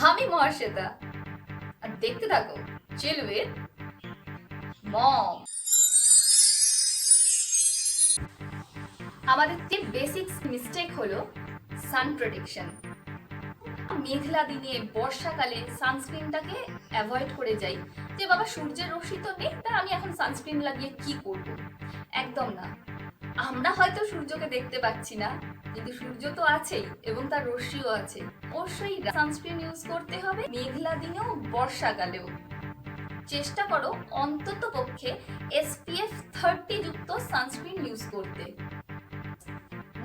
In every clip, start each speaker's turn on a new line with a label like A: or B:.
A: আমি মহাশ্বেতা, আর দেখতে থাকো চিল উইথ মম। আমাদের যে বেসিক মিস্টেক হলো সান প্রোটেকশন। মেঘলা দিনে বর্ষাকালে সানস্ক্রিনটাকে অ্যাভয়েড করে যাই, যে বাবা সূর্যের রশ্মি তো নেই, তা আমি এখন সানস্ক্রিন লাগিয়ে কি করব। একদম না। আমরা হয়তো সূর্যকে দেখতে পাচ্ছি না, কিন্তু সূর্য তো আছেই এবং তার রশ্মিও আছে। অবশ্যই সানস্ক্রিন ইউজ করতে হবে, মেঘলা দিনেও বর্ষাকালেও। চেষ্টা করো অন্তত পক্ষে SPF 30 যুক্ত সানস্ক্রিন ইউজ করতে।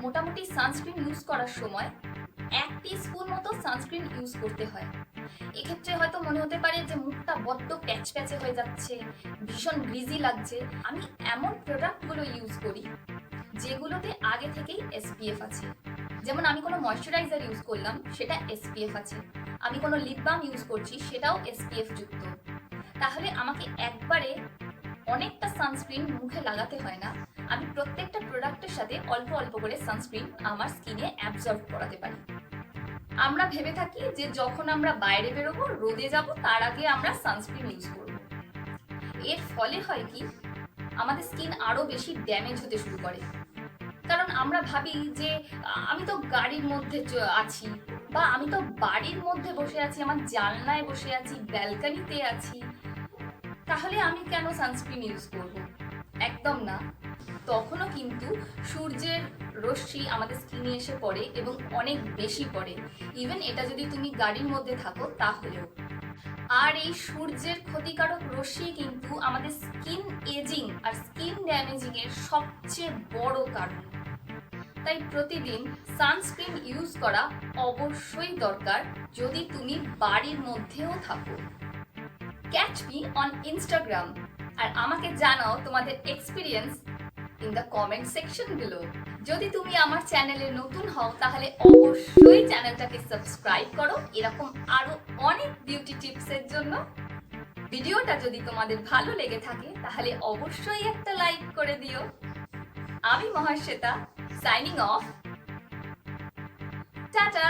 A: মোটামুটি সানস্ক্রিন ইউজ করার সময় 1 টিস্পুন মতো সানস্ক্রিন ইউজ করতে হয়। এক্ষেত্রে হয়তো মনে হতে পারে যে মুখটা বড্ড প্যাচপ্যাচে হয়ে যাচ্ছে, ভীষণ গ্রিজি লাগছে। আমি এমন প্রোডাক্টগুলো ইউজ করি যেগুলোতে আগে থেকেই SPF আছে। যেমন আমি কোনো ময়শ্চারাইজার ইউজ করলাম, সেটা SPF আছে। আমি কোনো লিপ বাম ইউজ করছি, সেটাও SPF যুক্ত। তাহলে আমাকে একবারে অনেকটা সানস্ক্রিন মুখে লাগাতে হয় না। আমি প্রত্যেকটা প্রোডাক্টের সাথে অল্প অল্প করে সানস্ক্রিন আমার স্কিনে অ্যাবজর্ব করাতে পারি। আমরা ভেবে থাকি যে যখন আমরা বাইরে বেরোবো, রোদে যাব, তার আগে আমরা সানস্ক্রিন ইউজ করব। এর ফলে হয় কি, আমাদের স্কিন আরো বেশি ড্যামেজ হতে শুরু করে। কারণ আমরা ভাবি যে আমি তো গাড়ির মধ্যে আছি, বা আমি তো বাড়ির মধ্যে বসে আছি, আমার জানলায় বসে আছি, ব্যালকনিতে আছি, তাহলে আমি কেন সানস্ক্রিন ইউজ করব? একদম না। তখনও কিন্তু সূর্যের রশ্মি আমাদের স্কিনে এসে পড়ে এবং অনেক বেশি পড়ে। ইভেন এটা যদি তুমি গাড়ির মধ্যে থাকো তাহলেও। আর এই সূর্যের ক্ষতিকারক রশ্মি কিন্তু আমাদের স্কিন এজিং আর স্কিন ড্যামেজিং এর সবচেয়ে বড় কারণ। তাই প্রতিদিন সানস্ক্রিন ইউজ করা অবশ্যই দরকার, যদি তুমি বাড়ির মধ্যেও থাকো। ক্যাচ মি অন ইনস্টাগ্রাম, আর আমাকে জানাও তোমাদের experience in the comment section below. যদি তুমি আমার চ্যানেলে নতুন হও, তাহলে অবশ্যই চ্যানেলটাকে সাবস্ক্রাইব করো এরকম আরো অনেক বিউটি টিপসের জন্য। ভিডিওটা যদি তোমাদের ভালো লেগে থাকে, তাহলে অবশ্যই একটা লাইক করে দিও। আমি মহাশ্বেতা, সাইনিং অফ। টাটা।